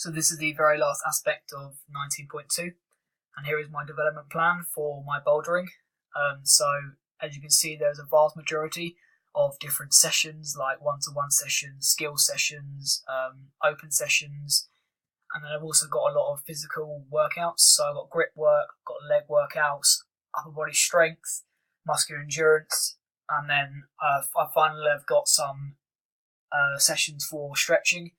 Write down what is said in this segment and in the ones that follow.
So this is the very last aspect of 19.2, and here is my development plan for my bouldering. So as you can see, there's a vast majority of different sessions, like one-to-one sessions, skill sessions, open sessions, and then I've also got a lot of physical workouts. So I've got grip work, got leg workouts, upper body strength, muscular endurance, and then I finally have got some sessions for stretching,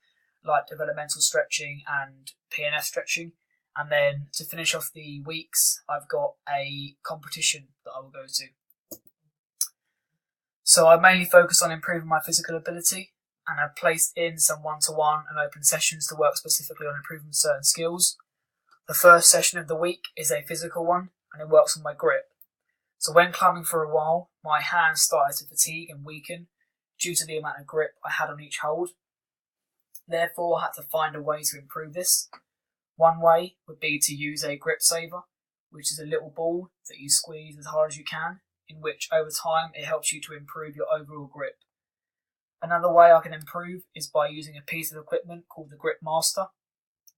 like developmental stretching and PNF stretching. And then to finish off the weeks, I've got a competition that I will go to. So I mainly focus on improving my physical ability, and I've placed in some one-to-one and open sessions to work specifically on improving certain skills. The first session of the week is a physical one, and it works on my grip. So when climbing for a while, my hands started to fatigue and weaken due to the amount of grip I had on each hold. Therefore, I had to find a way to improve this. One way would be to use a grip saver, which is a little ball that you squeeze as hard as you can, in which over time it helps you to improve your overall grip. Another way I can improve is by using a piece of equipment called the Grip Master.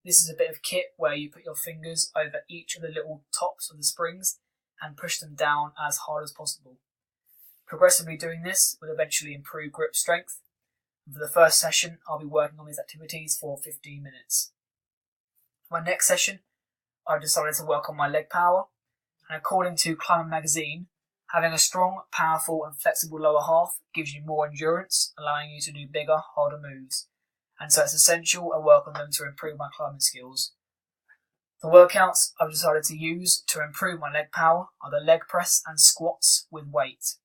This is a bit of kit where you put your fingers over each of the little tops of the springs and push them down as hard as possible. Progressively doing this will eventually improve grip strength. For the first session, I'll be working on these activities for 15 minutes. For my next session, I've decided to work on my leg power, and according to Climbing Magazine, having a strong, powerful and flexible lower half gives you more endurance, allowing you to do bigger, harder moves. And so it's essential I work on them to improve my climbing skills. The workouts I've decided to use to improve my leg power are the leg press and squats with weight.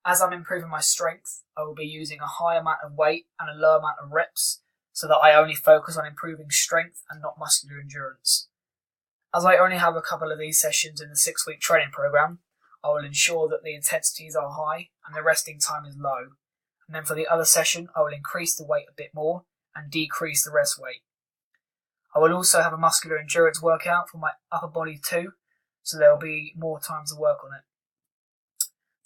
As I'm improving my strength, I will be using a high amount of weight and a low amount of reps so that I only focus on improving strength and not muscular endurance. As I only have a couple of these sessions in the 6-week training program, I will ensure that the intensities are high and the resting time is low. And then for the other session, I will increase the weight a bit more and decrease the rest weight. I will also have a muscular endurance workout for my upper body too, so there will be more time to work on it.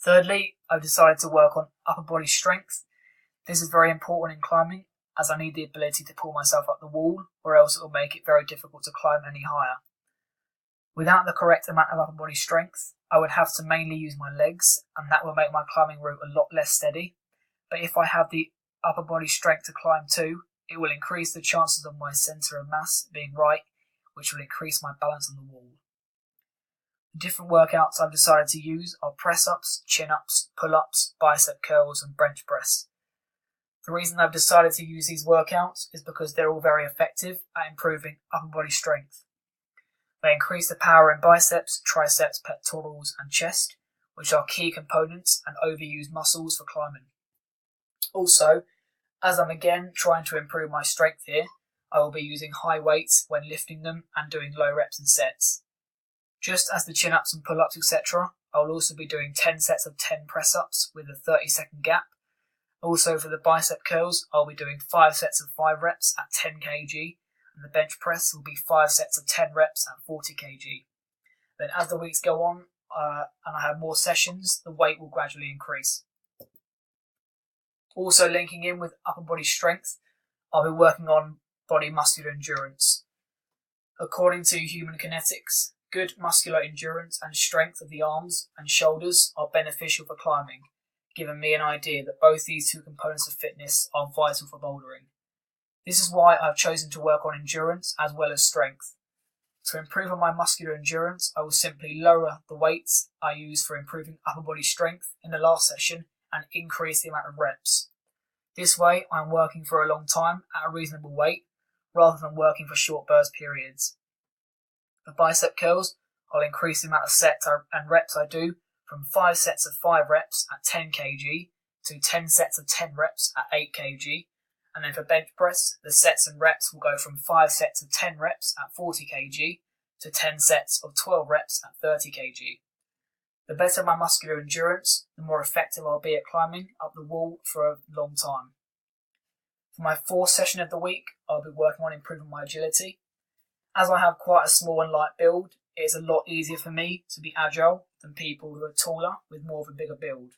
Thirdly, I've decided to work on upper body strength. This is very important in climbing, as I need the ability to pull myself up the wall, or else it will make it very difficult to climb any higher. Without the correct amount of upper body strength, I would have to mainly use my legs, and that will make my climbing route a lot less steady. But if I have the upper body strength to climb too, it will increase the chances of my centre of mass being right, which will increase my balance on the wall. The different workouts I've decided to use are press-ups, chin-ups, pull-ups, bicep curls and bench press. The reason I've decided to use these workouts is because they're all very effective at improving upper body strength. They increase the power in biceps, triceps, pectorals and chest, which are key components and overused muscles for climbing. Also, as I'm again trying to improve my strength here, I will be using high weights when lifting them and doing low reps and sets. Just as the chin-ups and pull-ups etc., I will also be doing 10 sets of 10 press-ups with a 30-second gap. Also for the bicep curls, I'll be doing 5 sets of 5 reps at 10 kg, and the bench press will be 5 sets of 10 reps at 40 kg. Then as the weeks go on and I have more sessions, the weight will gradually increase. Also linking in with upper body strength, I'll be working on body muscular endurance. According to Human Kinetics, good muscular endurance and strength of the arms and shoulders are beneficial for climbing, giving me an idea that both these two components of fitness are vital for bouldering. This is why I've chosen to work on endurance as well as strength. To improve on my muscular endurance, I will simply lower the weights I use for improving upper body strength in the last session and increase the amount of reps. This way, I'm working for a long time at a reasonable weight, rather than working for short burst periods. For bicep curls, I'll increase the amount of sets and reps I do from 5 sets of 5 reps at 10 kg to 10 sets of 10 reps at 8 kg. And then for bench press, the sets and reps will go from 5 sets of 10 reps at 40 kg to 10 sets of 12 reps at 30 kg. The better my muscular endurance, the more effective I'll be at climbing up the wall for a long time. For my 4th session of the week, I'll be working on improving my agility. As I have quite a small and light build, it is a lot easier for me to be agile than people who are taller with more of a bigger build.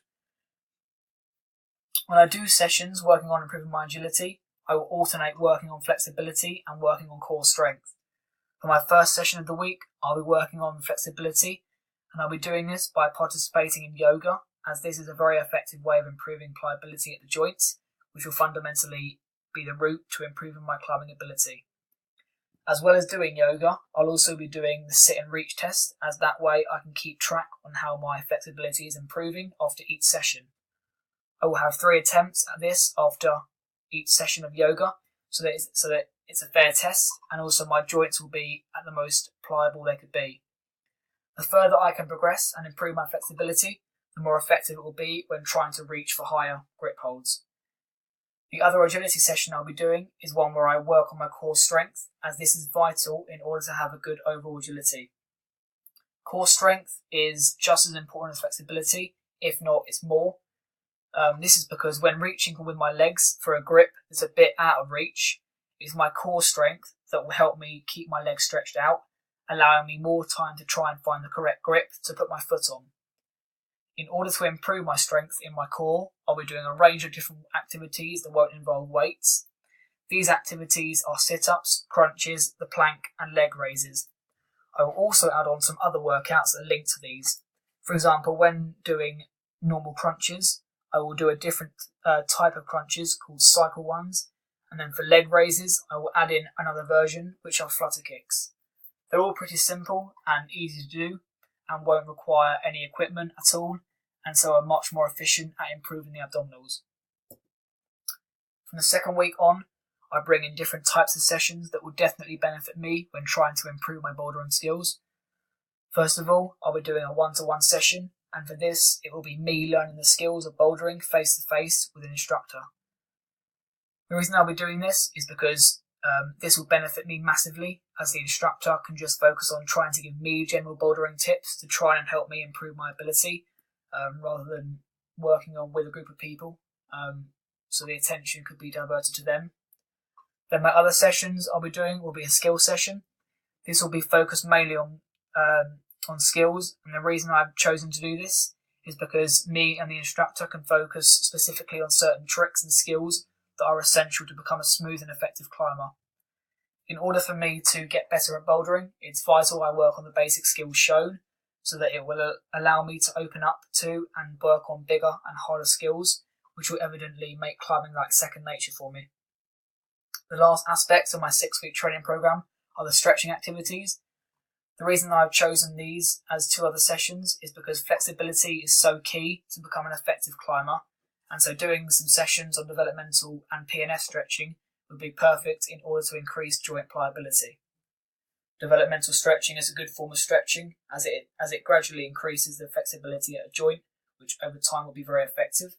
When I do sessions working on improving my agility, I will alternate working on flexibility and working on core strength. For my first session of the week, I'll be working on flexibility, and I'll be doing this by participating in yoga, as this is a very effective way of improving pliability at the joints, which will fundamentally be the route to improving my climbing ability. As well as doing yoga, I'll also be doing the sit and reach test, as that way I can keep track on how my flexibility is improving after each session. I will have 3 attempts at this after each session of yoga, so that it's a fair test, and also my joints will be at the most pliable they could be. The further I can progress and improve my flexibility, the more effective it will be when trying to reach for higher grip holds. The other agility session I'll be doing is one where I work on my core strength, as this is vital in order to have a good overall agility. Core strength is just as important as flexibility, if not it's more. This is because when reaching with my legs for a grip that's a bit out of reach, it's my core strength that will help me keep my legs stretched out, allowing me more time to try and find the correct grip to put my foot on. In order to improve my strength in my core, I'll be doing a range of different activities that won't involve weights. These activities are sit-ups, crunches, the plank, and leg raises. I will also add on some other workouts that link to these. For example, when doing normal crunches, I will do a different type of crunches called cycle ones, and then for leg raises, I will add in another version, which are flutter kicks. They're all pretty simple and easy to do, and won't require any equipment at all, and so are much more efficient at improving the abdominals. From the second week on, I bring in different types of sessions that will definitely benefit me when trying to improve my bouldering skills. First of all, I'll be doing a one-to-one session, and for this, it will be me learning the skills of bouldering face-to-face with an instructor. The reason I'll be doing this is because this will benefit me massively, as the instructor can just focus on trying to give me general bouldering tips to try and help me improve my ability, rather than working on with a group of people, so the attention could be diverted to them. Then my other sessions I'll be doing will be a skill session. This will be focused mainly on skills, and the reason I've chosen to do this is because me and the instructor can focus specifically on certain tricks and skills that are essential to become a smooth and effective climber. In order for me to get better at bouldering, it's vital I work on the basic skills shown, so that it will allow me to open up to and work on bigger and harder skills, which will evidently make climbing like second nature for me. The last aspects of my 6-week training program are the stretching activities. The reason I've chosen these as 2 other sessions is because flexibility is so key to become an effective climber, and so doing some sessions on developmental and PNF stretching would be perfect in order to increase joint pliability. Developmental stretching is a good form of stretching, as it gradually increases the flexibility at a joint, which over time will be very effective,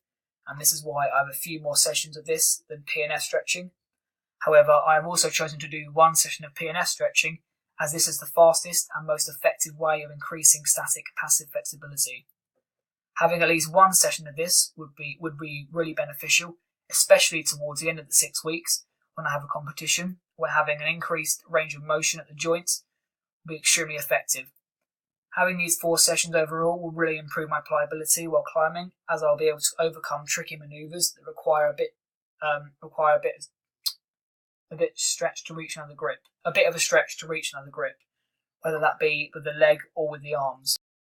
and this is why I have a few more sessions of this than PNF stretching. However, I have also chosen to do 1 session of PNF stretching, as this is the fastest and most effective way of increasing static passive flexibility. Having at least 1 session of this would be really beneficial, especially towards the end of the 6 weeks when I have a competition, where having an increased range of motion at the joints will be extremely effective. Having these 4 sessions overall will really improve my pliability while climbing, as I'll be able to overcome tricky manoeuvres that require a bit of a stretch to reach another grip, whether that be with the leg or with the arms.